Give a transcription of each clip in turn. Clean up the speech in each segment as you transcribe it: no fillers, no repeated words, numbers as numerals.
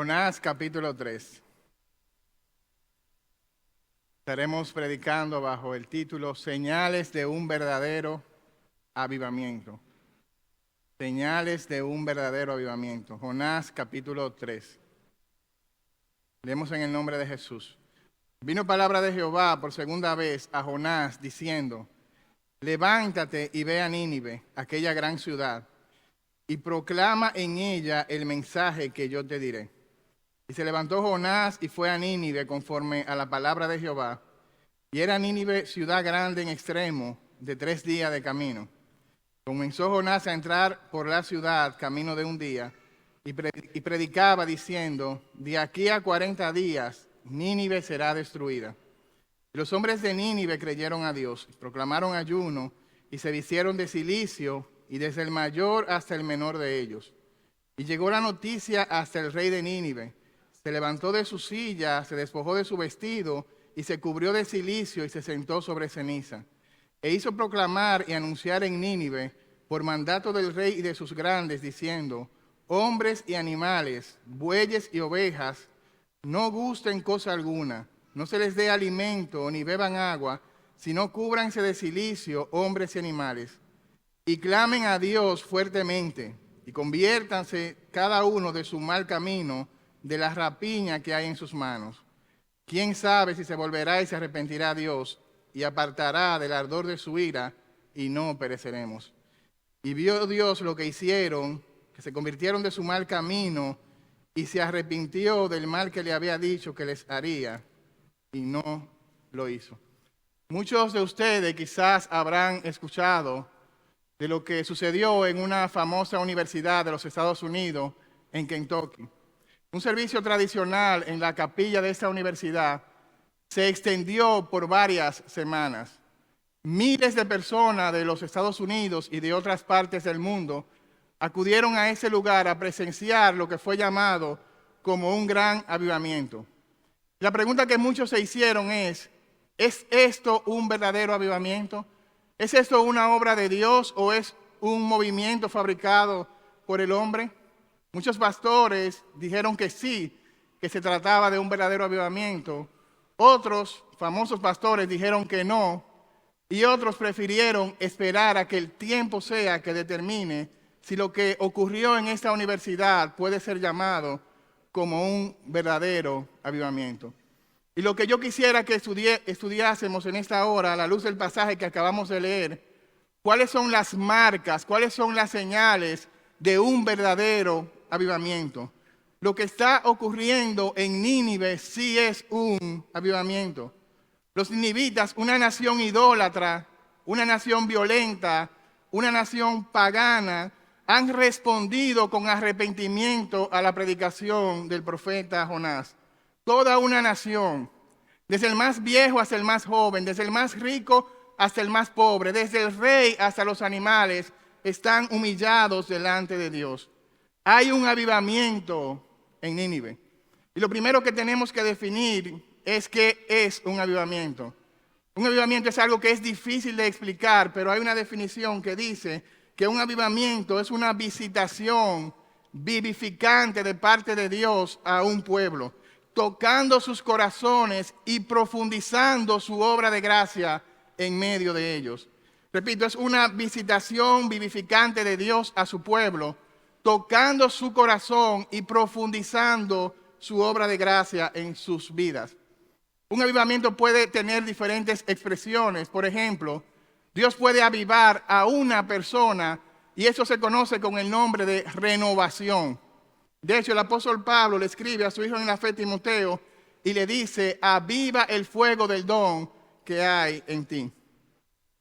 Jonás capítulo 3. Estaremos predicando bajo el título Señales de un verdadero avivamiento. Señales de un verdadero avivamiento. Jonás capítulo 3. Leemos en el nombre de Jesús. Vino palabra de Jehová por segunda vez a Jonás diciendo: levántate y ve a Nínive, aquella gran ciudad, y proclama en ella el mensaje que yo te diré. Y se levantó Jonás y fue a Nínive conforme a la palabra de Jehová. Y era Nínive ciudad grande en extremo, de 3 días de camino. Comenzó Jonás a entrar por la ciudad camino de un día, y predicaba diciendo: de aquí a 40 días Nínive será destruida. Y los hombres de Nínive creyeron a Dios, proclamaron ayuno, y se vistieron de cilicio, y desde el mayor hasta el menor de ellos. Y llegó la noticia hasta el rey de Nínive. Se levantó de su silla, se despojó de su vestido y se cubrió de cilicio y se sentó sobre ceniza. E hizo proclamar y anunciar en Nínive, por mandato del rey y de sus grandes, diciendo: hombres y animales, bueyes y ovejas, no gusten cosa alguna, no se les dé alimento ni beban agua, sino cúbranse de cilicio hombres y animales. Y clamen a Dios fuertemente, y conviértanse cada uno de su mal camino, de la rapiña que hay en sus manos. ¿Quién sabe si se volverá y se arrepentirá Dios, y apartará del ardor de su ira, y no pereceremos? Y vio Dios lo que hicieron, que se convirtieron de su mal camino, y se arrepintió del mal que le había dicho que les haría, y no lo hizo. Muchos de ustedes quizás habrán escuchado de lo que sucedió en una famosa universidad de los Estados Unidos, en Kentucky. Un servicio tradicional en la capilla de esta universidad se extendió por varias semanas. Miles de personas de los Estados Unidos y de otras partes del mundo acudieron a ese lugar a presenciar lo que fue llamado como un gran avivamiento. La pregunta que muchos se hicieron ¿es esto un verdadero avivamiento? ¿Es esto una obra de Dios o es un movimiento fabricado por el hombre? Muchos pastores dijeron que sí, que se trataba de un verdadero avivamiento. Otros famosos pastores dijeron que no. Y otros prefirieron esperar a que el tiempo sea que determine si lo que ocurrió en esta universidad puede ser llamado como un verdadero avivamiento. Y lo que yo quisiera que estudiásemos en esta hora, a la luz del pasaje que acabamos de leer, cuáles son las marcas, cuáles son las señales de un verdadero avivamiento. Lo que está ocurriendo en Nínive sí es un avivamiento. Los ninivitas, una nación idólatra, una nación violenta, una nación pagana, han respondido con arrepentimiento a la predicación del profeta Jonás. Toda una nación, desde el más viejo hasta el más joven, desde el más rico hasta el más pobre, desde el rey hasta los animales, están humillados delante de Dios. Hay un avivamiento en Nínive. Y lo primero que tenemos que definir es qué es un avivamiento. Un avivamiento es algo que es difícil de explicar, pero hay una definición que dice que un avivamiento es una visitación vivificante de parte de Dios a un pueblo, tocando sus corazones y profundizando su obra de gracia en medio de ellos. Repito, es una visitación vivificante de Dios a su pueblo, tocando su corazón y profundizando su obra de gracia en sus vidas. Un avivamiento puede tener diferentes expresiones. Por ejemplo, Dios puede avivar a una persona y eso se conoce con el nombre de renovación. De hecho, el apóstol Pablo le escribe a su hijo en la fe, Timoteo, y le dice: aviva el fuego del don que hay en ti.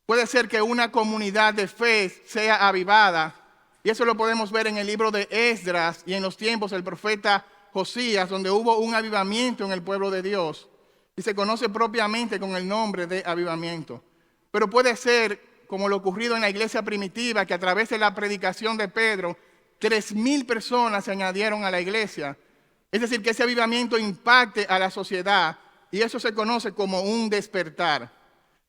Puede ser que una comunidad de fe sea avivada, y eso lo podemos ver en el libro de Esdras y en los tiempos del profeta Josías, donde hubo un avivamiento en el pueblo de Dios, y se conoce propiamente con el nombre de avivamiento. Pero puede ser como lo ocurrido en la iglesia primitiva, que a través de la predicación de Pedro, 3,000 personas se añadieron a la iglesia. Es decir, que ese avivamiento impacte a la sociedad, y eso se conoce como un despertar.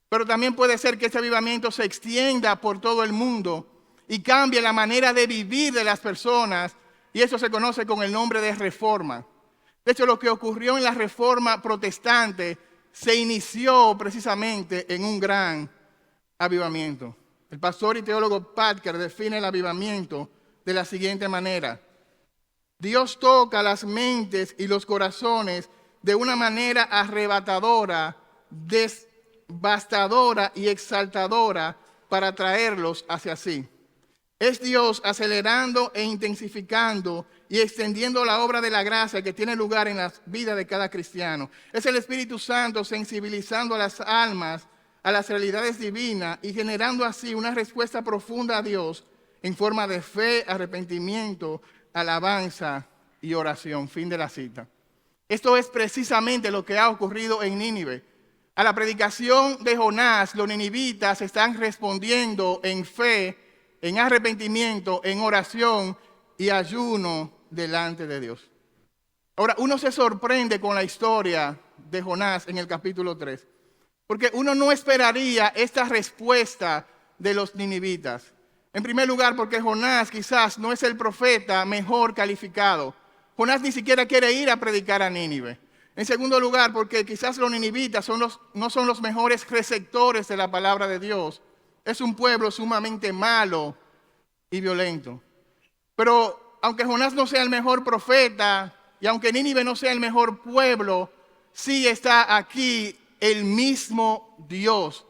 Pero también puede ser que ese avivamiento se extienda por todo el mundo y cambie la manera de vivir de las personas, y eso se conoce con el nombre de reforma. De hecho, lo que ocurrió en la Reforma Protestante se inició precisamente en un gran avivamiento. El pastor y teólogo Parker define el avivamiento de la siguiente manera: Dios toca las mentes y los corazones de una manera arrebatadora, devastadora y exaltadora para traerlos hacia sí. Es Dios acelerando e intensificando y extendiendo la obra de la gracia que tiene lugar en la vida de cada cristiano. Es el Espíritu Santo sensibilizando a las almas a las realidades divinas y generando así una respuesta profunda a Dios en forma de fe, arrepentimiento, alabanza y oración. Fin de la cita. Esto es precisamente lo que ha ocurrido en Nínive. A la predicación de Jonás, los ninivitas están respondiendo en fe, en arrepentimiento, en oración y ayuno delante de Dios. Ahora, uno se sorprende con la historia de Jonás en el capítulo 3, porque uno no esperaría esta respuesta de los ninivitas. En primer lugar, porque Jonás quizás no es el profeta mejor calificado. Jonás ni siquiera quiere ir a predicar a Nínive. En segundo lugar, porque quizás los ninivitas no son los mejores receptores de la palabra de Dios. Es un pueblo sumamente malo y violento. Pero aunque Jonás no sea el mejor profeta y aunque Nínive no sea el mejor pueblo, sí está aquí el mismo Dios.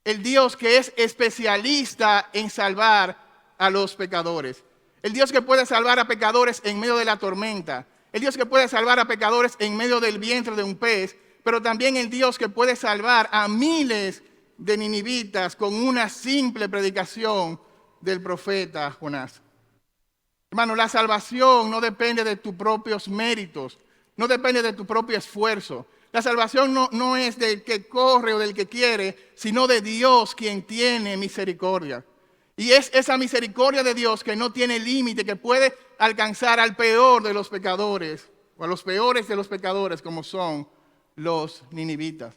El Dios que es especialista en salvar a los pecadores. El Dios que puede salvar a pecadores en medio de la tormenta. El Dios que puede salvar a pecadores en medio del vientre de un pez. Pero también el Dios que puede salvar a miles de ninivitas con una simple predicación del profeta Jonás. Hermano, la salvación no depende de tus propios méritos, no depende de tu propio esfuerzo. La salvación no es del que corre o del que quiere, sino de Dios quien tiene misericordia. Y es esa misericordia de Dios que no tiene límite, que puede alcanzar al peor de los pecadores, o a los peores de los pecadores, como son los ninivitas.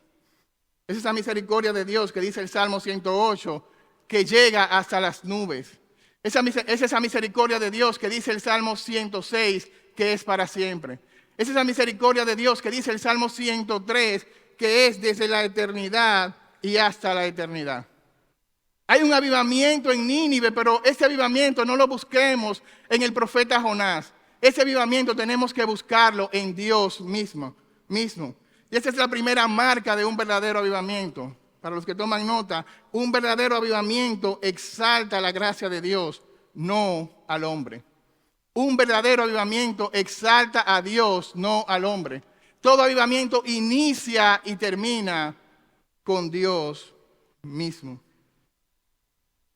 Es esa misericordia de Dios que dice el Salmo 108, que llega hasta las nubes. Es esa misericordia de Dios que dice el Salmo 106, que es para siempre. Es esa misericordia de Dios que dice el Salmo 103, que es desde la eternidad y hasta la eternidad. Hay un avivamiento en Nínive, pero ese avivamiento no lo busquemos en el profeta Jonás. Ese avivamiento tenemos que buscarlo en Dios mismo. Y esa es la primera marca de un verdadero avivamiento. Para los que toman nota, un verdadero avivamiento exalta la gracia de Dios, no al hombre. Un verdadero avivamiento exalta a Dios, no al hombre. Todo avivamiento inicia y termina con Dios mismo.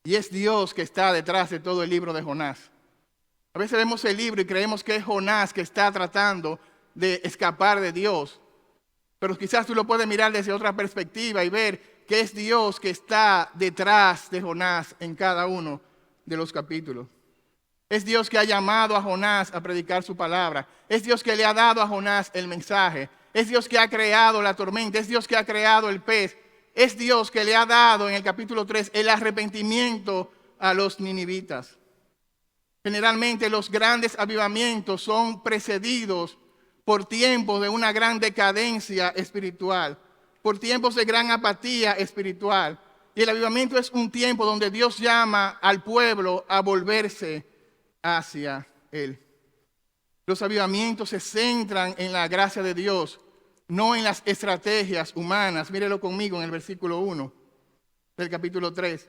Y es Dios que está detrás de todo el libro de Jonás. A veces vemos el libro y creemos que es Jonás que está tratando de escapar de Dios. Pero quizás tú lo puedes mirar desde otra perspectiva y ver que es Dios que está detrás de Jonás en cada uno de los capítulos. Es Dios que ha llamado a Jonás a predicar su palabra. Es Dios que le ha dado a Jonás el mensaje. Es Dios que ha creado la tormenta. Es Dios que ha creado el pez. Es Dios que le ha dado en el capítulo 3 el arrepentimiento a los ninivitas. Generalmente los grandes avivamientos son precedidos por tiempos de una gran decadencia espiritual, por tiempos de gran apatía espiritual. Y el avivamiento es un tiempo donde Dios llama al pueblo a volverse hacia Él. Los avivamientos se centran en la gracia de Dios, no en las estrategias humanas. Mírelo conmigo en el versículo 1 del capítulo 3.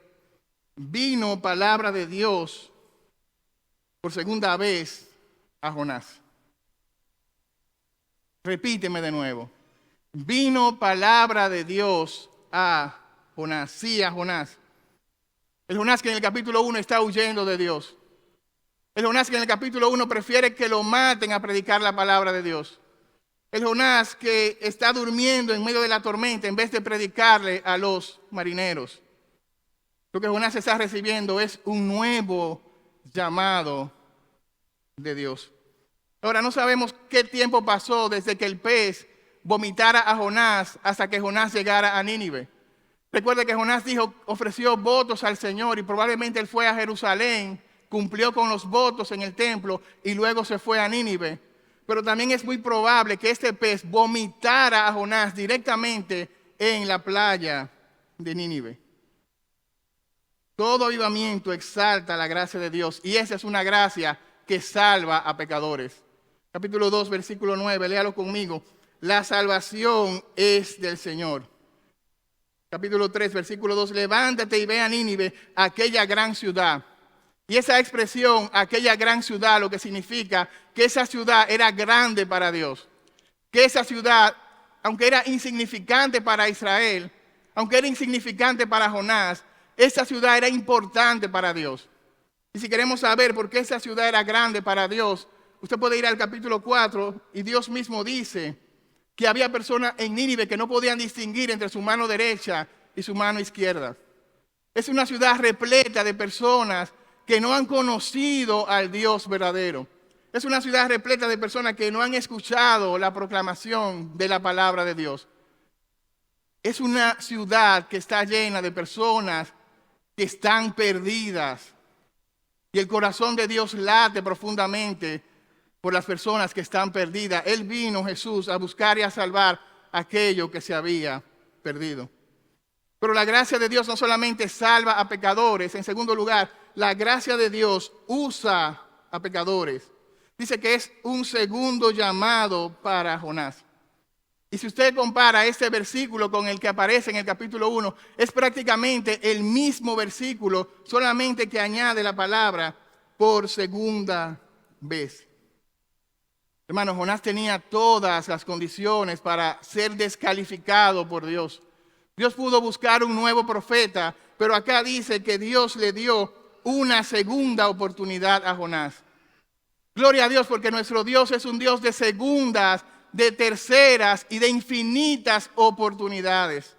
Vino palabra de Dios por segunda vez a Jonás. Repíteme de nuevo. Vino palabra de Dios a Jonás. Sí, a Jonás. El Jonás que en el capítulo 1 está huyendo de Dios. El Jonás que en el capítulo 1 prefiere que lo maten a predicar la palabra de Dios. El Jonás que está durmiendo en medio de la tormenta en vez de predicarle a los marineros. Lo que Jonás está recibiendo es un nuevo llamado de Dios. Ahora, no sabemos qué tiempo pasó desde que el pez vomitara a Jonás hasta que Jonás llegara a Nínive. Recuerde que Jonás ofreció votos al Señor y probablemente él fue a Jerusalén, cumplió con los votos en el templo y luego se fue a Nínive. pero también es muy probable que este pez vomitara a Jonás directamente en la playa de Nínive. Todo avivamiento exalta la gracia de Dios y esa es una gracia que salva a pecadores. Capítulo 2, versículo 9, léalo conmigo. La salvación es del Señor. Capítulo 3, versículo 2, levántate y ve a Nínive, aquella gran ciudad. Y esa expresión, aquella gran ciudad, lo que significa que esa ciudad era grande para Dios. Que esa ciudad, aunque era insignificante para Israel, aunque era insignificante para Jonás, esa ciudad era importante para Dios. Y si queremos saber por qué esa ciudad era grande para Dios, usted puede ir al capítulo 4 y Dios mismo dice que había personas en Nínive que no podían distinguir entre su mano derecha y su mano izquierda. Es una ciudad repleta de personas que no han conocido al Dios verdadero. Es una ciudad repleta de personas que no han escuchado la proclamación de la palabra de Dios. Es una ciudad que está llena de personas que están perdidas. Y el corazón de Dios late profundamente por las personas que están perdidas. Él vino, Jesús, a buscar y a salvar aquello que se había perdido. Pero la gracia de Dios no solamente salva a pecadores. En segundo lugar, la gracia de Dios usa a pecadores. Dice que es un segundo llamado para Jonás. Y si usted compara este versículo con el que aparece en el capítulo 1, es prácticamente el mismo versículo, solamente que añade la palabra por segunda vez. Hermano, Jonás tenía todas las condiciones para ser descalificado por Dios. Dios pudo buscar un nuevo profeta, pero acá dice que Dios le dio una segunda oportunidad a Jonás. Gloria a Dios, porque nuestro Dios es un Dios de segundas, de terceras y de infinitas oportunidades.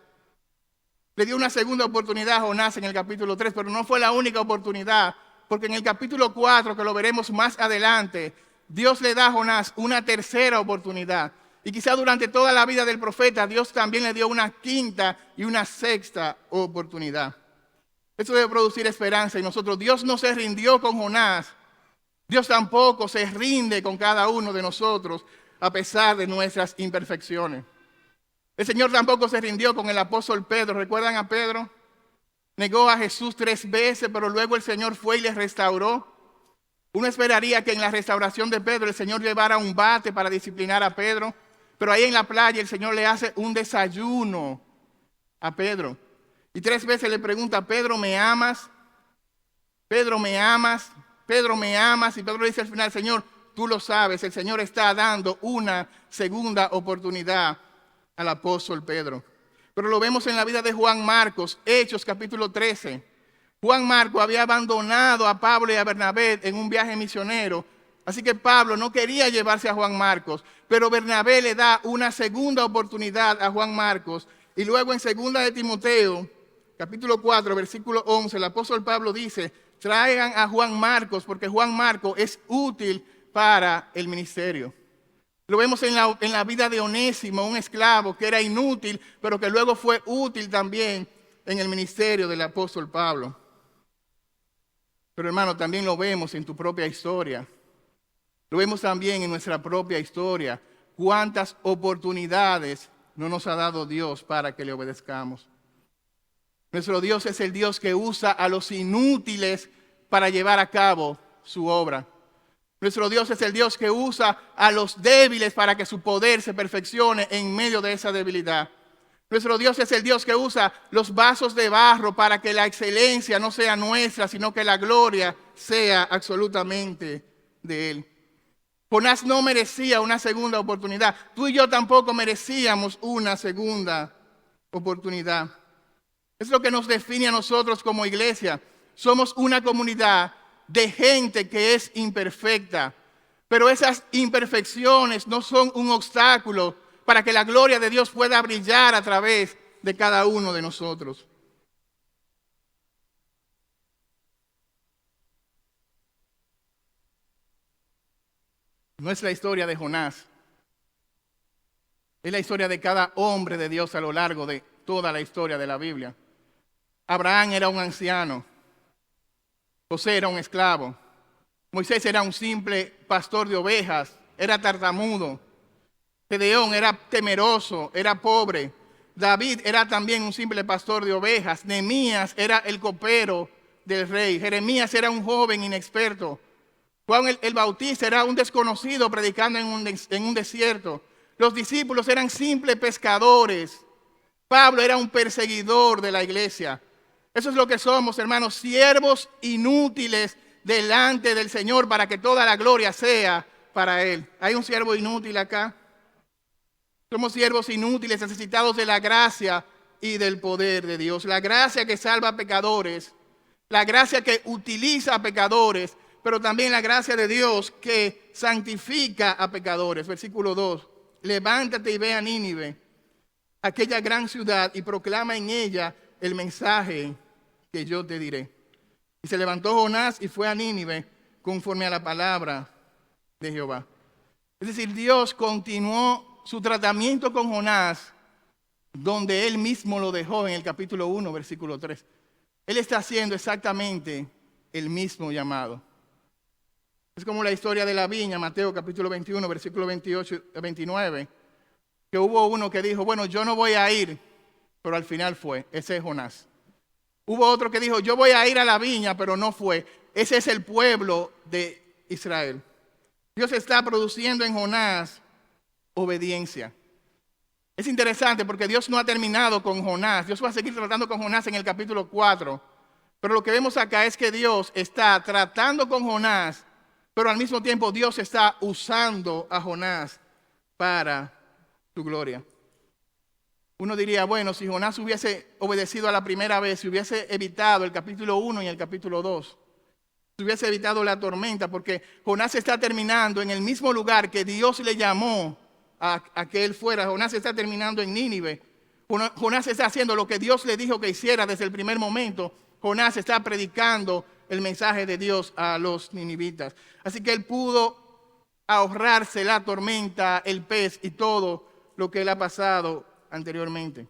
Le dio una segunda oportunidad a Jonás en el capítulo 3, pero no fue la única oportunidad, porque en el capítulo 4, que lo veremos más adelante, Dios le da a Jonás una tercera oportunidad. Y quizá durante toda la vida del profeta, Dios también le dio una quinta y una sexta oportunidad. Eso debe producir esperanza en nosotros. Dios no se rindió con Jonás. Dios tampoco se rinde con cada uno de nosotros a pesar de nuestras imperfecciones. El Señor tampoco se rindió con el apóstol Pedro. ¿Recuerdan a Pedro? Negó a Jesús 3 veces, pero luego el Señor fue y le restauró. Uno esperaría que en la restauración de Pedro el Señor llevara un bate para disciplinar a Pedro, pero ahí en la playa el Señor le hace un desayuno a Pedro. Y 3 veces le pregunta, Pedro, ¿me amas? Pedro, ¿me amas? Pedro, ¿me amas? Y Pedro le dice al final, Señor, tú lo sabes, el Señor está dando una segunda oportunidad al apóstol Pedro. Pero lo vemos en la vida de Juan Marcos, Hechos capítulo 13. Juan Marcos había abandonado a Pablo y a Bernabé en un viaje misionero. Así que Pablo no quería llevarse a Juan Marcos, pero Bernabé le da una segunda oportunidad a Juan Marcos. Y luego en 2 de Timoteo, capítulo 4, versículo 11, el apóstol Pablo dice, traigan a Juan Marcos porque Juan Marcos es útil para el ministerio. Lo vemos en la vida de Onésimo, un esclavo que era inútil, pero que luego fue útil también en el ministerio del apóstol Pablo. Pero hermano, también lo vemos en tu propia historia. Lo vemos también en nuestra propia historia. ¿Cuántas oportunidades no nos ha dado Dios para que le obedezcamos? Nuestro Dios es el Dios que usa a los inútiles para llevar a cabo su obra. Nuestro Dios es el Dios que usa a los débiles para que su poder se perfeccione en medio de esa debilidad. Nuestro Dios es el Dios que usa los vasos de barro para que la excelencia no sea nuestra, sino que la gloria sea absolutamente de Él. Jonás no merecía una segunda oportunidad. Tú y yo tampoco merecíamos una segunda oportunidad. Es lo que nos define a nosotros como iglesia. Somos una comunidad de gente que es imperfecta. Pero esas imperfecciones no son un obstáculo para que la gloria de Dios pueda brillar a través de cada uno de nosotros. No es la historia de Jonás. Es la historia de cada hombre de Dios a lo largo de toda la historia de la Biblia. Abraham era un anciano. José era un esclavo. Moisés era un simple pastor de ovejas era tartamudo. Gedeón era temeroso, era pobre. David era también un simple pastor de ovejas. Nehemías era el copero del rey. Jeremías era un joven inexperto. Juan el Bautista era un desconocido predicando en un desierto. Los discípulos eran simples pescadores. Pablo era un perseguidor de la iglesia. Eso es lo que somos, hermanos, siervos inútiles delante del Señor para que toda la gloria sea para Él. ¿Hay un siervo inútil acá? Somos siervos inútiles, necesitados de la gracia y del poder de Dios. La gracia que salva a pecadores, la gracia que utiliza a pecadores, pero también la gracia de Dios que santifica a pecadores. Versículo 2. Levántate y ve a Nínive, aquella gran ciudad, y proclama en ella el mensaje que yo te diré. Y se levantó Jonás y fue a Nínive conforme a la palabra de Jehová. Es decir, Dios continuó su tratamiento con Jonás donde él mismo lo dejó en el capítulo 1, versículo 3. Él está haciendo exactamente el mismo llamado. Es como la historia de la viña, Mateo capítulo 21, versículo 28 y 29, que hubo uno que dijo, bueno, yo no voy a ir, pero al final fue. Ese es Jonás. Hubo otro que dijo, yo voy a ir a la viña, pero no fue. Ese es el pueblo de Israel. Dios está produciendo en Jonás obediencia. Es interesante porque Dios no ha terminado con Jonás. Dios va a seguir tratando con Jonás en el capítulo 4. Pero lo que vemos acá es que Dios está tratando con Jonás, pero al mismo tiempo Dios está usando a Jonás para su gloria. Uno diría, bueno, si Jonás hubiese obedecido a la primera vez, si hubiese evitado el capítulo 1 y el capítulo 2, si hubiese evitado la tormenta, porque Jonás está terminando en el mismo lugar que Dios le llamó a que él fuera. Jonás está terminando en Nínive. Jonás está haciendo lo que Dios le dijo que hiciera desde el primer momento. Jonás está predicando el mensaje de Dios a los ninivitas. Así que él pudo ahorrarse la tormenta, el pez y todo lo que él ha pasado anteriormente.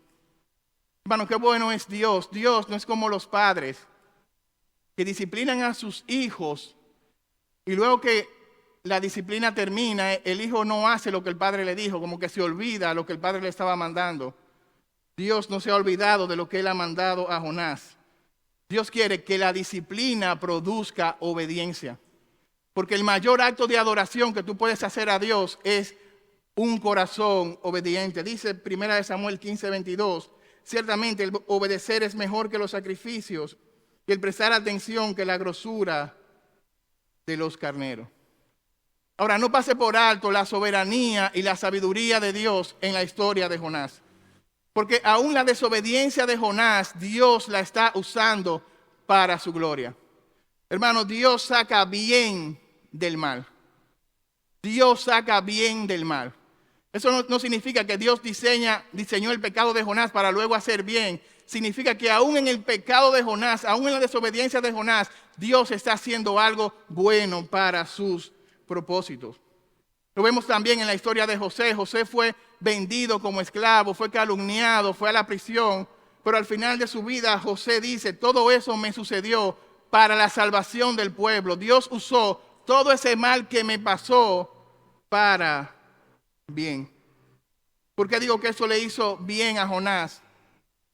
Hermano, qué bueno es Dios. Dios no es como los padres que disciplinan a sus hijos y luego que la disciplina termina, el hijo no hace lo que el padre le dijo, como que se olvida lo que el padre le estaba mandando. Dios no se ha olvidado de lo que él ha mandado a Jonás. Dios quiere que la disciplina produzca obediencia. Porque el mayor acto de adoración que tú puedes hacer a Dios es un corazón obediente. Dice 1 Samuel 15:22, ciertamente el obedecer es mejor que los sacrificios y el prestar atención que la grosura de los carneros. Ahora, no pase por alto la soberanía y la sabiduría de Dios en la historia de Jonás. Porque aún la desobediencia de Jonás, Dios la está usando para su gloria. Hermano, Dios saca bien del mal. Dios saca bien del mal. Eso no significa que Dios diseñó el pecado de Jonás para luego hacer bien. Significa que aún en el pecado de Jonás, aún en la desobediencia de Jonás, Dios está haciendo algo bueno para sus propósitos. Lo vemos también en la historia de José. José fue vendido como esclavo, fue calumniado, fue a la prisión, pero al final de su vida José dice, todo eso me sucedió para la salvación del pueblo. Dios usó todo ese mal que me pasó para bien. ¿Por qué digo que eso le hizo bien a Jonás?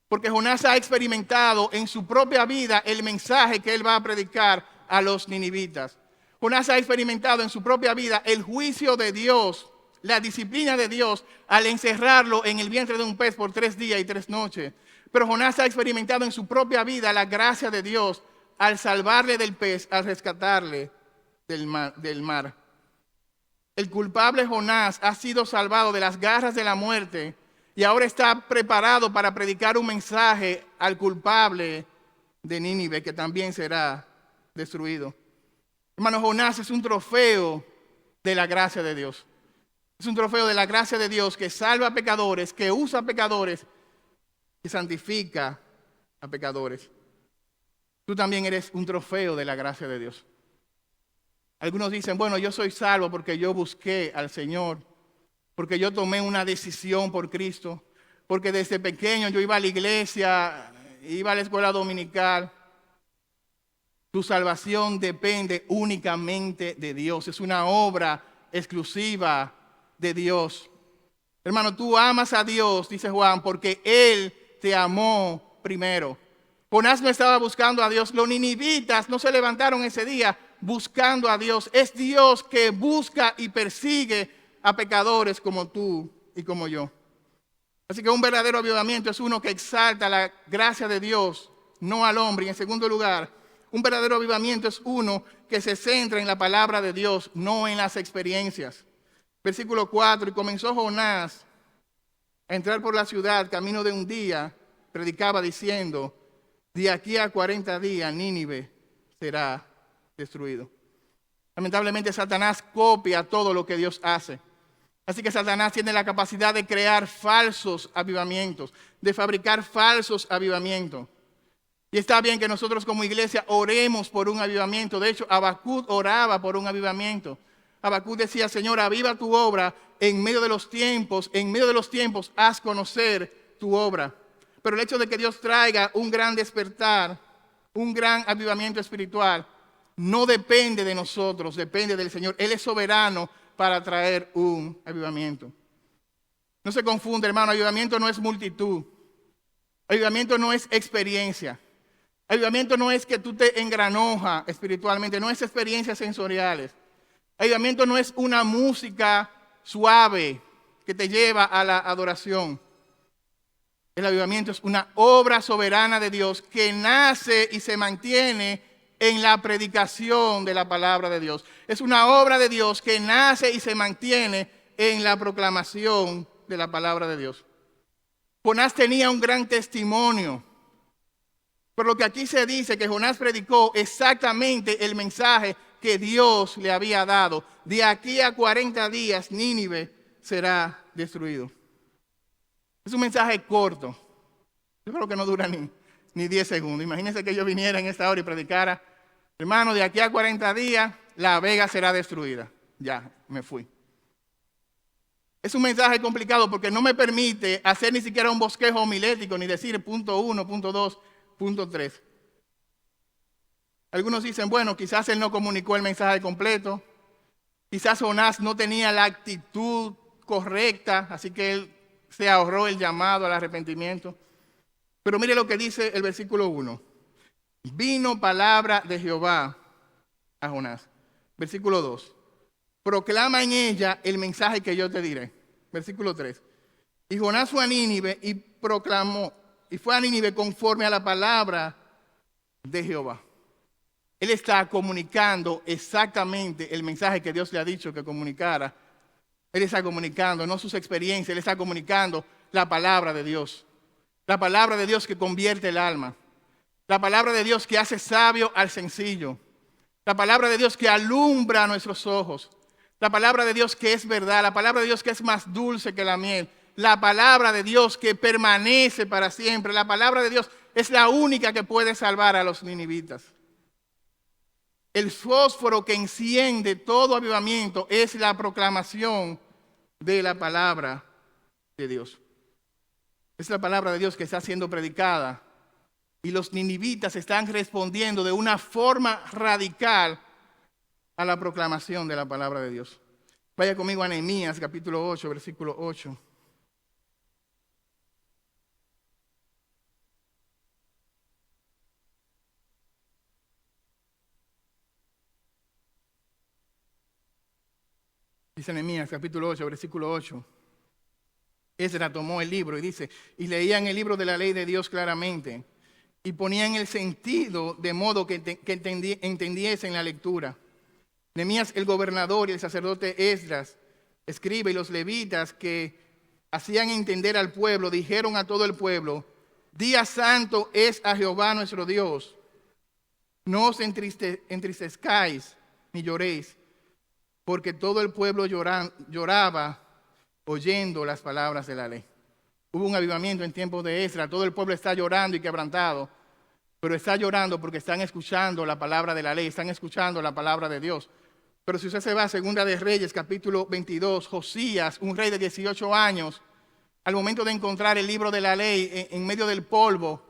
Porque Jonás ha experimentado en su propia vida el mensaje que él va a predicar a los ninivitas. Jonás ha experimentado en su propia vida el juicio de Dios, la disciplina de Dios al encerrarlo en el vientre de un pez por 3 días y 3 noches. Pero Jonás ha experimentado en su propia vida la gracia de Dios al salvarle del pez, al rescatarle del mar. El culpable Jonás ha sido salvado de las garras de la muerte y ahora está preparado para predicar un mensaje al culpable de Nínive, que también será destruido. Hermano, Jonás es un trofeo de la gracia de Dios. Es un trofeo de la gracia de Dios que salva a pecadores, que usa a pecadores, que santifica a pecadores. Tú también eres un trofeo de la gracia de Dios. Algunos dicen, bueno, yo soy salvo porque yo busqué al Señor, porque yo tomé una decisión por Cristo, porque desde pequeño yo iba a la iglesia, iba a la escuela dominical. Tu salvación depende únicamente de Dios. Es una obra exclusiva de Dios. Hermano, tú amas a Dios, dice Juan, porque Él te amó primero. Jonás no estaba buscando a Dios. Los ninivitas no se levantaron ese día buscando a Dios. Es Dios que busca y persigue a pecadores como tú y como yo. Así que un verdadero avivamiento es uno que exalta la gracia de Dios, no al hombre. Y en segundo lugar, un verdadero avivamiento es uno que se centra en la palabra de Dios, no en las experiencias. Versículo 4, y comenzó Jonás a entrar por la ciudad, camino de un día, predicaba diciendo, de aquí a 40 días Nínive será destruido. Lamentablemente Satanás copia todo lo que Dios hace. Así que Satanás tiene la capacidad de crear falsos avivamientos, de fabricar falsos avivamientos. Y está bien que nosotros como iglesia oremos por un avivamiento. De hecho, Habacuc oraba por un avivamiento. Habacuc decía, Señor, aviva tu obra en medio de los tiempos haz conocer tu obra. Pero el hecho de que Dios traiga un gran despertar, un gran avivamiento espiritual, no depende de nosotros, depende del Señor. Él es soberano para traer un avivamiento. No se confunde, hermano, avivamiento no es multitud. Avivamiento no es experiencia. Avivamiento no es que tú te engranojas espiritualmente, no es experiencias sensoriales. Avivamiento no es una música suave que te lleva a la adoración. El avivamiento es una obra soberana de Dios que nace y se mantiene en la predicación de la palabra de Dios. Es una obra de Dios que nace y se mantiene en la proclamación de la palabra de Dios. Jonás tenía un gran testimonio. Por lo que aquí se dice que Jonás predicó exactamente el mensaje que Dios le había dado. De aquí a 40 días Nínive será destruido. Es un mensaje corto. Yo creo que no dura ni 10 segundos. Imagínense que yo viniera en esta hora y predicara, hermano, de aquí a 40 días La Vega será destruida. Ya, me fui. Es un mensaje complicado porque no me permite hacer ni siquiera un bosquejo homilético, ni decir punto 1, punto 2, punto 3. Algunos dicen, bueno, quizás él no comunicó el mensaje completo. Quizás Jonás no tenía la actitud correcta, así que él se ahorró el llamado al arrepentimiento. Pero mire lo que dice el versículo 1. Vino palabra de Jehová a Jonás. Versículo 2. Proclama en ella el mensaje que yo te diré. Versículo 3. Y Jonás fue a Nínive y proclamó, y fue a Nínive conforme a la palabra de Jehová. Él está comunicando exactamente el mensaje que Dios le ha dicho que comunicara. Él está comunicando, no sus experiencias, él está comunicando la palabra de Dios. La palabra de Dios que convierte el alma. La palabra de Dios que hace sabio al sencillo. La palabra de Dios que alumbra nuestros ojos. La palabra de Dios que es verdad. La palabra de Dios que es más dulce que la miel. La palabra de Dios que permanece para siempre. La palabra de Dios es la única que puede salvar a los ninivitas. El fósforo que enciende todo avivamiento es la proclamación de la palabra de Dios. Es la palabra de Dios que está siendo predicada y los ninivitas están respondiendo de una forma radical a la proclamación de la palabra de Dios. Vaya conmigo a Nehemías capítulo 8, versículo 8. Dice Nehemías capítulo 8, versículo 8. Esdras tomó el libro y dice, y leían el libro de la ley de Dios claramente y ponían el sentido de modo que entendiesen la lectura. Nehemías, el gobernador, y el sacerdote Esdras, escribe, y los levitas que hacían entender al pueblo, dijeron a todo el pueblo, día santo es a Jehová nuestro Dios. No os entristezcáis ni lloréis, porque todo el pueblo lloraba oyendo las palabras de la ley. Hubo un avivamiento en tiempos de Esdras, todo el pueblo está llorando y quebrantado, pero está llorando porque están escuchando la palabra de la ley, están escuchando la palabra de Dios. Pero si usted se va a Segunda de Reyes, capítulo 22, Josías, un rey de 18 años, al momento de encontrar el libro de la ley en medio del polvo,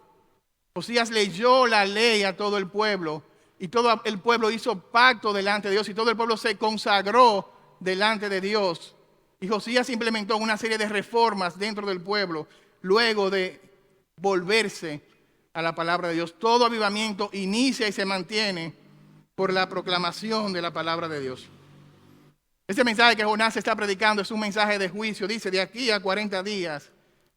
Josías leyó la ley a todo el pueblo y todo el pueblo hizo pacto delante de Dios y todo el pueblo se consagró delante de Dios. Y Josías implementó una serie de reformas dentro del pueblo luego de volverse a la palabra de Dios. Todo avivamiento inicia y se mantiene por la proclamación de la palabra de Dios. Este mensaje que Jonás está predicando es un mensaje de juicio. Dice, de aquí a 40 días,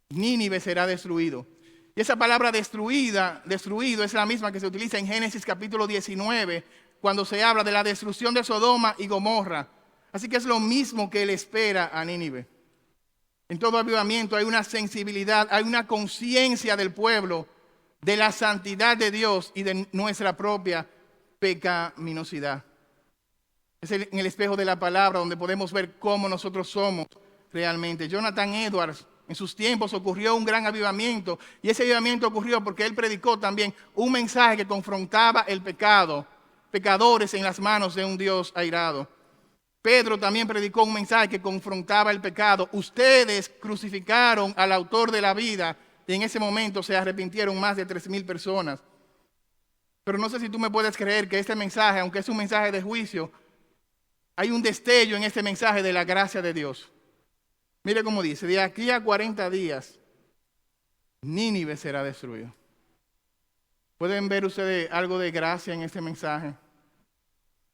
Nínive será destruido. Y esa palabra destruido, es la misma que se utiliza en Génesis capítulo 19, cuando se habla de la destrucción de Sodoma y Gomorra. Así que es lo mismo que él espera a Nínive. En todo avivamiento hay una sensibilidad, hay una conciencia del pueblo de la santidad de Dios y de nuestra propia pecaminosidad. Es en el espejo de la palabra donde podemos ver cómo nosotros somos realmente. Jonathan Edwards, en sus tiempos ocurrió un gran avivamiento, y ese avivamiento ocurrió porque él predicó también un mensaje que confrontaba el pecado, pecadores en las manos de un Dios airado. Pedro también predicó un mensaje que confrontaba el pecado. Ustedes crucificaron al autor de la vida, y en ese momento se arrepintieron más de 3,000 personas. Pero no sé si tú me puedes creer que este mensaje, aunque es un mensaje de juicio, hay un destello en este mensaje de la gracia de Dios. Mire cómo dice, de aquí a 40 días, Nínive será destruido. ¿Pueden ver ustedes algo de gracia en este mensaje?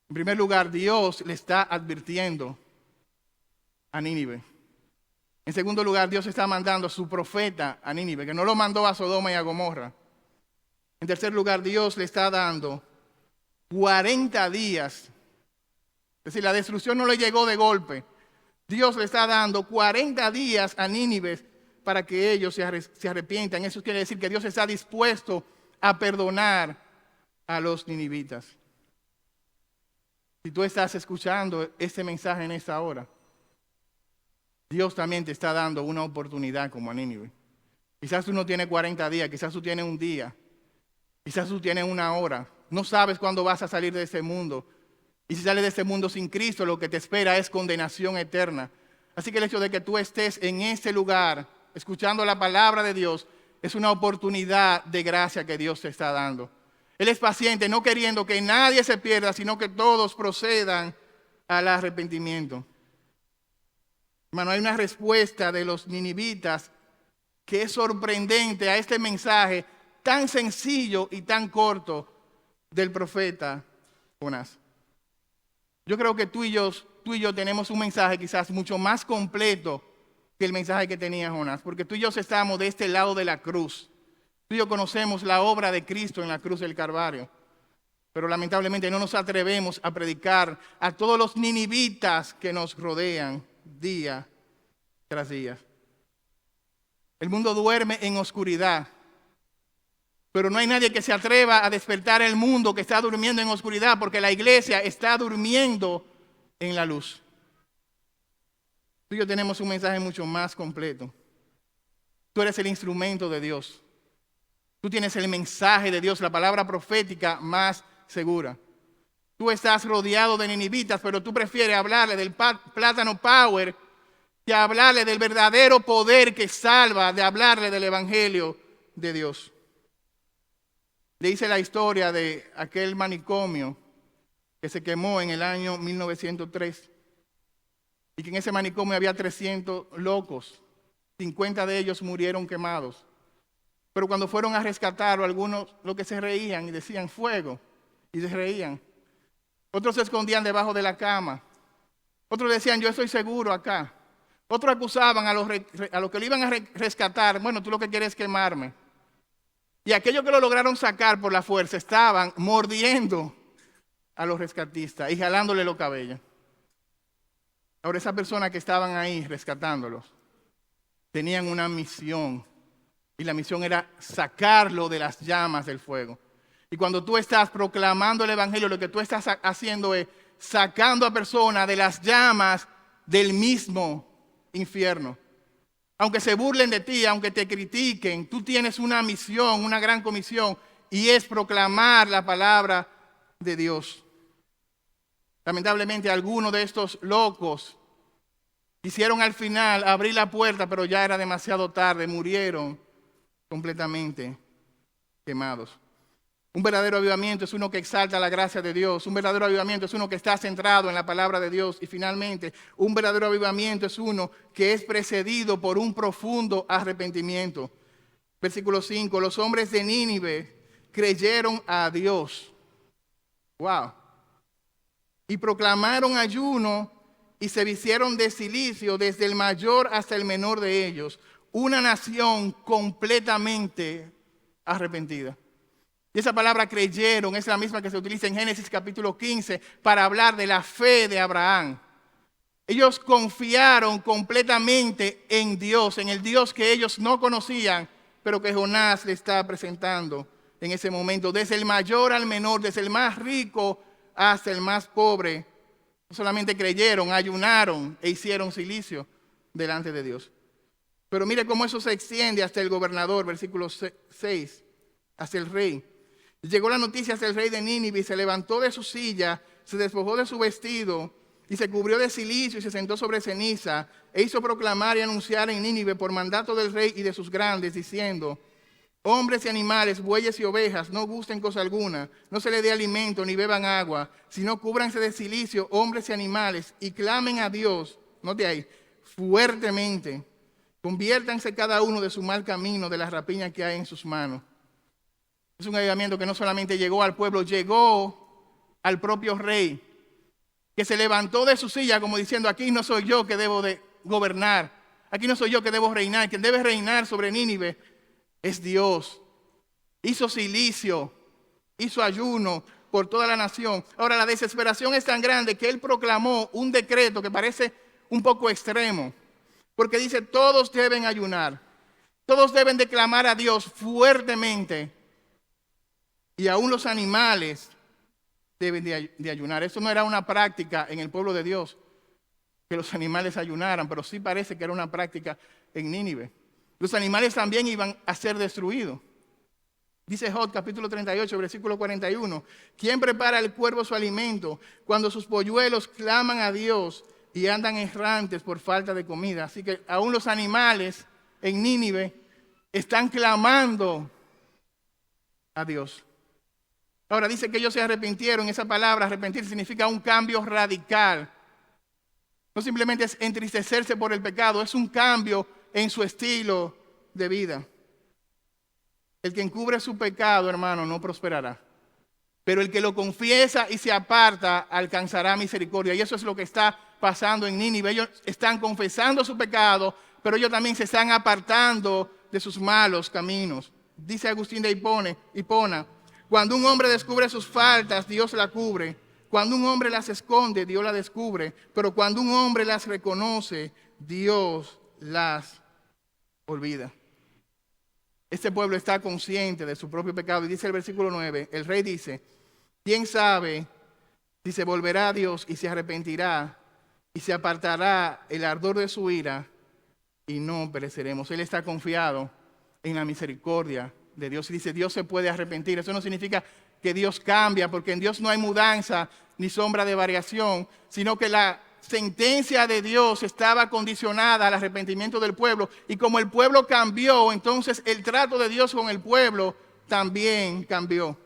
En primer lugar, Dios le está advirtiendo a Nínive. En segundo lugar, Dios está mandando a su profeta a Nínive, que no lo mandó a Sodoma y a Gomorra. En tercer lugar, Dios le está dando 40 días. Es decir, la destrucción no le llegó de golpe. Dios le está dando 40 días a Nínive para que ellos se arrepientan. Eso quiere decir que Dios está dispuesto a perdonar a los ninivitas. Si tú estás escuchando este mensaje en esta hora, Dios también te está dando una oportunidad como a Nínive. Quizás tú no tienes 40 días, quizás tú tienes un día, quizás tú tienes una hora. No sabes cuándo vas a salir de este mundo. Y si sales de este mundo sin Cristo, lo que te espera es condenación eterna. Así que el hecho de que tú estés en este lugar, escuchando la palabra de Dios, es una oportunidad de gracia que Dios te está dando. Él es paciente, no queriendo que nadie se pierda, sino que todos procedan al arrepentimiento. Hermano, hay una respuesta de los ninivitas que es sorprendente a este mensaje tan sencillo y tan corto del profeta Jonás. Yo creo que tú y yo tenemos un mensaje quizás mucho más completo que el mensaje que tenía Jonás, porque tú y yo estamos de este lado de la cruz. Tú y yo conocemos la obra de Cristo en la cruz del Calvario, pero lamentablemente no nos atrevemos a predicar a todos los ninivitas que nos rodean día tras día. El mundo duerme en oscuridad, pero no hay nadie que se atreva a despertar el mundo que está durmiendo en oscuridad, porque la iglesia está durmiendo en la luz. Tú y yo tenemos un mensaje mucho más completo. Tú eres el instrumento de Dios. Tú tienes el mensaje de Dios, la palabra profética más segura. Tú estás rodeado de ninivitas, pero tú prefieres hablarle del plátano power que hablarle del verdadero poder que salva, de hablarle del evangelio de Dios. Le hice la historia de aquel manicomio que se quemó en el año 1903 y que en ese manicomio había 300 locos, 50 de ellos murieron quemados. Pero cuando fueron a rescatarlo, algunos lo que se reían y decían fuego y se reían. Otros se escondían debajo de la cama. Otros decían yo estoy seguro acá. Otros acusaban a los que le iban a rescatar, bueno, tú lo que quieres es quemarme. Y aquellos que lo lograron sacar por la fuerza estaban mordiendo a los rescatistas y jalándole los cabellos. Ahora, esas personas que estaban ahí rescatándolos tenían una misión. Y la misión era sacarlo de las llamas del fuego. Y cuando tú estás proclamando el evangelio, lo que tú estás haciendo es sacando a personas de las llamas del mismo infierno. Aunque se burlen de ti, aunque te critiquen, tú tienes una misión, una gran comisión, y es proclamar la palabra de Dios. Lamentablemente, algunos de estos locos quisieron al final abrir la puerta, pero ya era demasiado tarde, murieron completamente quemados. Un verdadero avivamiento es uno que exalta la gracia de Dios. Un verdadero avivamiento es uno que está centrado en la palabra de Dios. Y finalmente, un verdadero avivamiento es uno que es precedido por un profundo arrepentimiento. Versículo 5, los hombres de Nínive creyeron a Dios. Wow. Y proclamaron ayuno y se vistieron de cilicio desde el mayor hasta el menor de ellos. Una nación completamente arrepentida. Y esa palabra creyeron es la misma que se utiliza en Génesis capítulo 15 para hablar de la fe de Abraham. Ellos confiaron completamente en Dios, en el Dios que ellos no conocían, pero que Jonás le está presentando en ese momento. Desde el mayor al menor, desde el más rico hasta el más pobre. No solamente creyeron, ayunaron e hicieron cilicio delante de Dios. Pero mire cómo eso se extiende hasta el gobernador, versículo 6, hasta el rey. Llegó la noticia hasta el rey de Nínive y se levantó de su silla, se despojó de su vestido y se cubrió de cilicio y se sentó sobre ceniza e hizo proclamar y anunciar en Nínive por mandato del rey y de sus grandes, diciendo: hombres y animales, bueyes y ovejas, no gusten cosa alguna, no se les dé alimento ni beban agua, sino cúbranse de cilicio, hombres y animales, y clamen a Dios, note ahí, fuertemente. Conviértanse cada uno de su mal camino, de la rapiña que hay en sus manos. Es un avivamiento que no solamente llegó al pueblo, llegó al propio rey, que se levantó de su silla como diciendo: aquí no soy yo que debo de gobernar, aquí no soy yo que debo reinar, quien debe reinar sobre Nínive es Dios. Hizo cilicio, hizo ayuno por toda la nación. Ahora, la desesperación es tan grande que él proclamó un decreto que parece un poco extremo, porque dice: todos deben ayunar, todos deben de clamar a Dios fuertemente, y aún los animales deben de ayunar. Eso no era una práctica en el pueblo de Dios, que los animales ayunaran, pero sí parece que era una práctica en Nínive. Los animales también iban a ser destruidos. Dice Job capítulo 38, versículo 41. ¿Quién prepara al cuervo su alimento cuando sus polluelos claman a Dios y andan errantes por falta de comida? Así que aún los animales en Nínive están clamando a Dios. Ahora dice que ellos se arrepintieron. Esa palabra arrepentir significa un cambio radical. No simplemente es entristecerse por el pecado, es un cambio en su estilo de vida. El que encubre su pecado, hermano, no prosperará. Pero el que lo confiesa y se aparta, alcanzará misericordia. Y eso es lo que está pasando en Nínive. Ellos están confesando su pecado, pero ellos también se están apartando de sus malos caminos. Dice Agustín de Hipona: cuando un hombre descubre sus faltas, Dios la cubre. Cuando un hombre las esconde, Dios las descubre. Pero cuando un hombre las reconoce, Dios las olvida. Este pueblo está consciente de su propio pecado. Y dice el versículo 9, el rey dice: ¿quién sabe si se volverá a Dios y se arrepentirá y se apartará el ardor de su ira y no pereceremos? Él está confiado en la misericordia de Dios y dice: Dios se puede arrepentir. Eso no significa que Dios cambia, porque en Dios no hay mudanza ni sombra de variación, sino que la sentencia de Dios estaba condicionada al arrepentimiento del pueblo, y como el pueblo cambió, entonces el trato de Dios con el pueblo también cambió.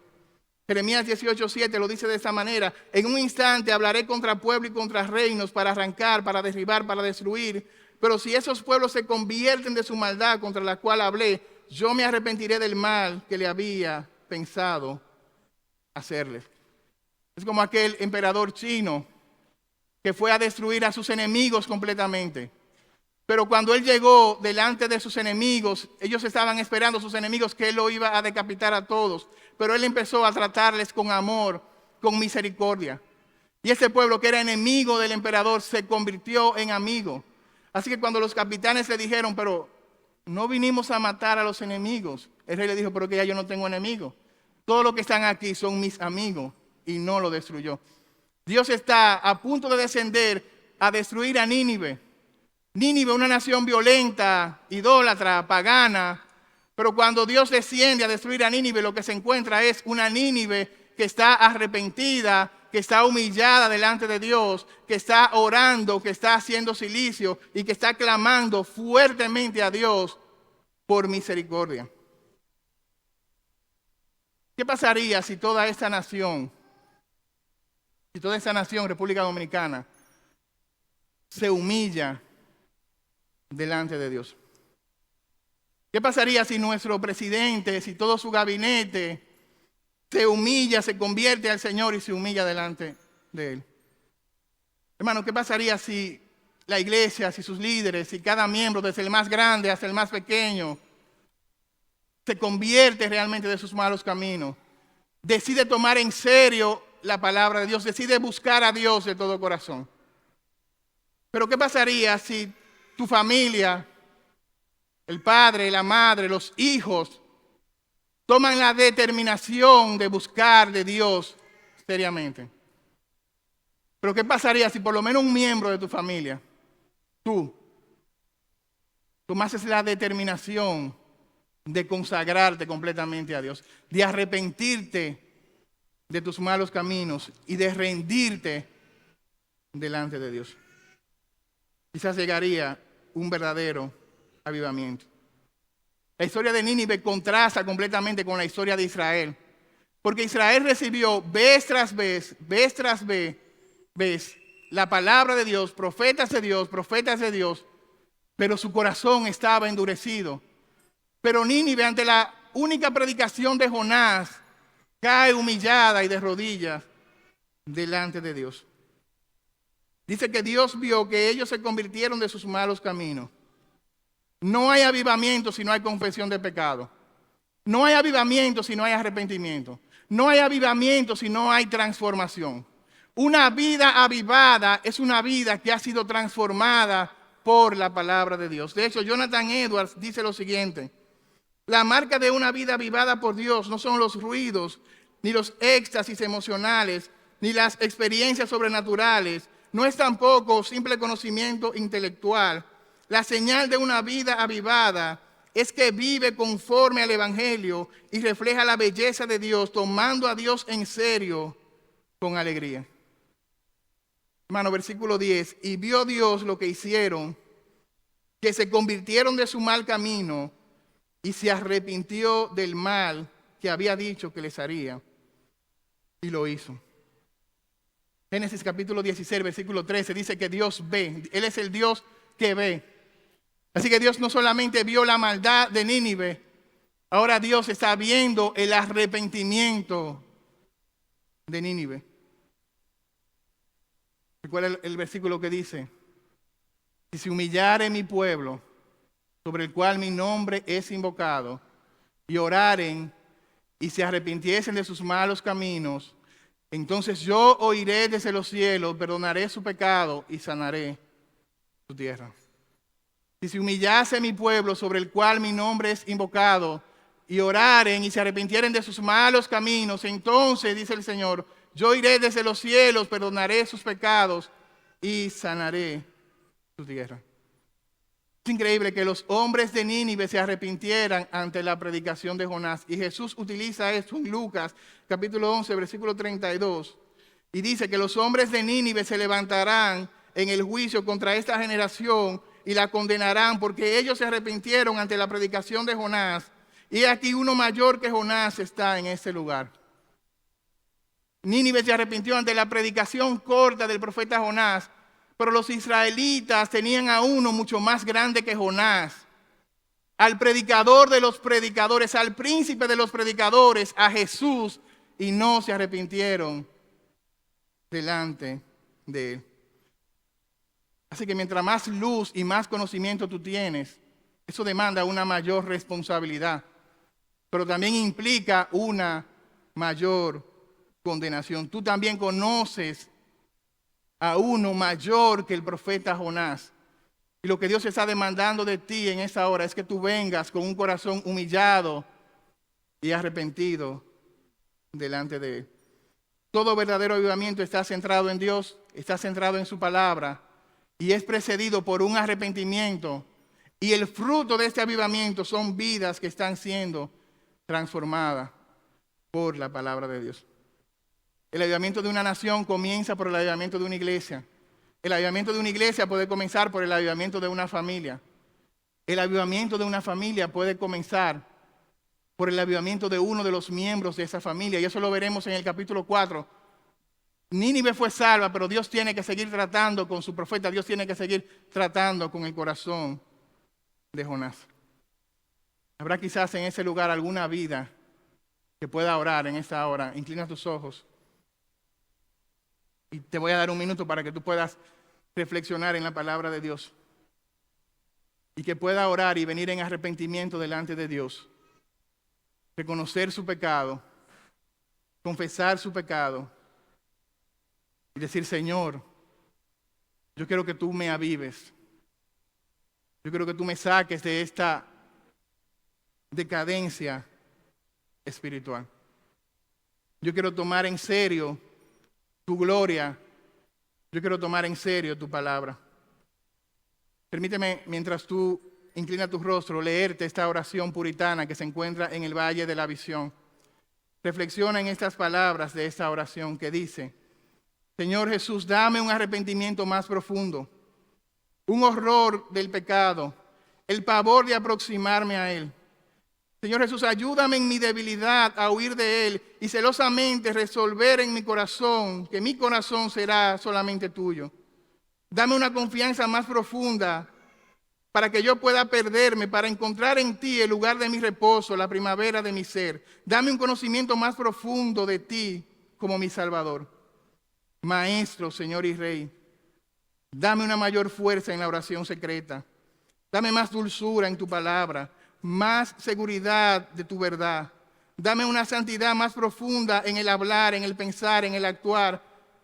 Jeremías 18:7 lo dice de esta manera: en un instante hablaré contra pueblo y contra reinos para arrancar, para derribar, para destruir, pero si esos pueblos se convierten de su maldad contra la cual hablé, yo me arrepentiré del mal que le había pensado hacerles. Es como aquel emperador chino que fue a destruir a sus enemigos completamente. Pero cuando él llegó delante de sus enemigos, ellos estaban esperando a sus enemigos que él lo iba a decapitar a todos. Pero él empezó a tratarles con amor, con misericordia. Y ese pueblo que era enemigo del emperador se convirtió en amigo. Así que cuando los capitanes le dijeron: pero no vinimos a matar a los enemigos, el rey le dijo: pero que ya yo no tengo enemigos. Todos los que están aquí son mis amigos, y no lo destruyó. Dios está a punto de descender a destruir a Nínive. Nínive, una nación violenta, idólatra, pagana. Pero cuando Dios desciende a destruir a Nínive, lo que se encuentra es una Nínive que está arrepentida, que está humillada delante de Dios, que está orando, que está haciendo cilicio y que está clamando fuertemente a Dios por misericordia. ¿Qué pasaría si toda esta nación, República Dominicana, se humilla delante de Dios? ¿Qué pasaría si nuestro presidente, si todo su gabinete se humilla, se convierte al Señor y se humilla delante de Él? Hermano, ¿qué pasaría si la iglesia, si sus líderes, si cada miembro, desde el más grande hasta el más pequeño, se convierte realmente de sus malos caminos, decide tomar en serio la palabra de Dios, decide buscar a Dios de todo corazón? Pero ¿qué pasaría si tu familia, el padre, la madre, los hijos, toman la determinación de buscar de Dios seriamente? Pero ¿qué pasaría si por lo menos un miembro de tu familia, tú, tomases la determinación de consagrarte completamente a Dios, de arrepentirte de tus malos caminos y de rendirte delante de Dios? Quizás llegaría un verdadero avivamiento. La historia de Nínive contrasta completamente con la historia de Israel, porque Israel recibió vez tras vez, la palabra de Dios, profetas de Dios, pero su corazón estaba endurecido. Pero Nínive, ante la única predicación de Jonás, cae humillada y de rodillas delante de Dios. Dice que Dios vio que ellos se convirtieron de sus malos caminos. No hay avivamiento si no hay confesión de pecado. No hay avivamiento si no hay arrepentimiento. No hay avivamiento si no hay transformación. Una vida avivada es una vida que ha sido transformada por la palabra de Dios. De hecho, Jonathan Edwards dice lo siguiente: la marca de una vida avivada por Dios no son los ruidos, ni los éxtasis emocionales, ni las experiencias sobrenaturales. No es tampoco simple conocimiento intelectual. La señal de una vida avivada es que vive conforme al Evangelio y refleja la belleza de Dios, tomando a Dios en serio con alegría. Hermano, versículo 10. Y vio Dios lo que hicieron, que se convirtieron de su mal camino y se arrepintió del mal que había dicho que les haría, y lo hizo. Génesis capítulo 16, versículo 13 dice que Dios ve. Él es el Dios que ve. Así que Dios no solamente vio la maldad de Nínive, ahora Dios está viendo el arrepentimiento de Nínive. Recuerda el versículo que dice: si se humillare mi pueblo, sobre el cual mi nombre es invocado, y oraren y se arrepintiesen de sus malos caminos, entonces yo oiré desde los cielos, perdonaré su pecado y sanaré su tierra. Si se humillase mi pueblo, sobre el cual mi nombre es invocado, y oraren y se arrepintieren de sus malos caminos, entonces, dice el Señor, yo iré desde los cielos, perdonaré sus pecados y sanaré su tierra. Es increíble que los hombres de Nínive se arrepintieran ante la predicación de Jonás. Y Jesús utiliza esto en Lucas, capítulo 11, versículo 32. Y dice que los hombres de Nínive se levantarán en el juicio contra esta generación y la condenarán, porque ellos se arrepintieron ante la predicación de Jonás. Y aquí uno mayor que Jonás está en este lugar. Nínive se arrepintió ante la predicación corta del profeta Jonás, pero los israelitas tenían a uno mucho más grande que Jonás, al predicador de los predicadores, al príncipe de los predicadores, a Jesús, y no se arrepintieron delante de él. Así que mientras más luz y más conocimiento tú tienes, eso demanda una mayor responsabilidad, pero también implica una mayor condenación. Tú también conoces a uno mayor que el profeta Jonás. Y lo que Dios está demandando de ti en esta hora es que tú vengas con un corazón humillado y arrepentido delante de Él. Todo verdadero avivamiento está centrado en Dios, está centrado en su palabra y es precedido por un arrepentimiento. Y el fruto de este avivamiento son vidas que están siendo transformadas por la palabra de Dios. El avivamiento de una nación comienza por el avivamiento de una iglesia. El avivamiento de una iglesia puede comenzar por el avivamiento de una familia. El avivamiento de una familia puede comenzar por el avivamiento de uno de los miembros de esa familia. Y eso lo veremos en el capítulo 4. Nínive fue salva, pero Dios tiene que seguir tratando con su profeta. Dios tiene que seguir tratando con el corazón de Jonás. Habrá quizás en ese lugar alguna vida que pueda orar en esta hora. Inclina tus ojos. Y te voy a dar un minuto para que tú puedas reflexionar en la palabra de Dios. Y que pueda orar y venir en arrepentimiento delante de Dios. Reconocer su pecado. Confesar su pecado. Y decir, Señor, yo quiero que tú me avives. Yo quiero que tú me saques de esta decadencia espiritual. Yo quiero tomar en serio tu gloria. Yo quiero tomar en serio tu palabra. Permíteme, mientras tú inclinas tu rostro, leerte esta oración puritana que se encuentra en el Valle de la Visión. Reflexiona en estas palabras de esta oración que dice: Señor Jesús, dame un arrepentimiento más profundo, un horror del pecado, el pavor de aproximarme a Él. Señor Jesús, ayúdame en mi debilidad a huir de Él y celosamente resolver en mi corazón que mi corazón será solamente tuyo. Dame una confianza más profunda para que yo pueda perderme, para encontrar en ti el lugar de mi reposo, la primavera de mi ser. Dame un conocimiento más profundo de ti como mi Salvador. Maestro, Señor y Rey, dame una mayor fuerza en la oración secreta. Dame más dulzura en tu palabra, más seguridad de tu verdad. Dame una santidad más profunda en el hablar, en el pensar, en el actuar.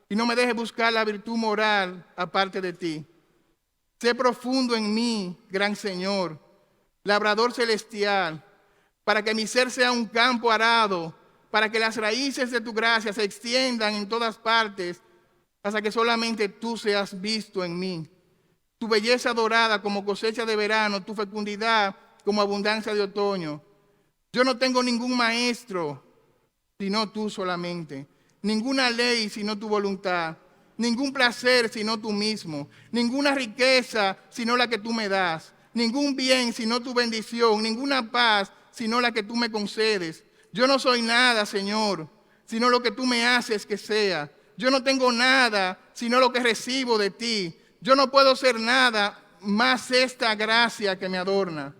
Y no me dejes buscar la virtud moral aparte de ti. Sé profundo en mí, gran Señor, labrador celestial, para que mi ser sea un campo arado, para que las raíces de tu gracia se extiendan en todas partes, hasta que solamente tú seas visto en mí. Tu belleza dorada como cosecha de verano, tu fecundidad como abundancia de otoño. Yo no tengo ningún maestro, sino tú solamente. Ninguna ley, sino tu voluntad. Ningún placer, sino tú mismo. Ninguna riqueza, sino la que tú me das. Ningún bien, sino tu bendición. Ninguna paz, sino la que tú me concedes. Yo no soy nada, Señor, sino lo que tú me haces que sea. Yo no tengo nada, sino lo que recibo de ti. Yo no puedo ser nada más esta gracia que me adorna.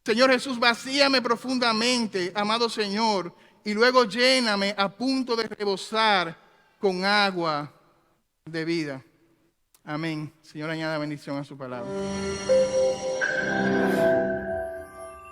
Señor Jesús, vacíame profundamente, amado Señor, y luego lléname a punto de rebosar con agua de vida. Amén. Señor, añada bendición a su palabra.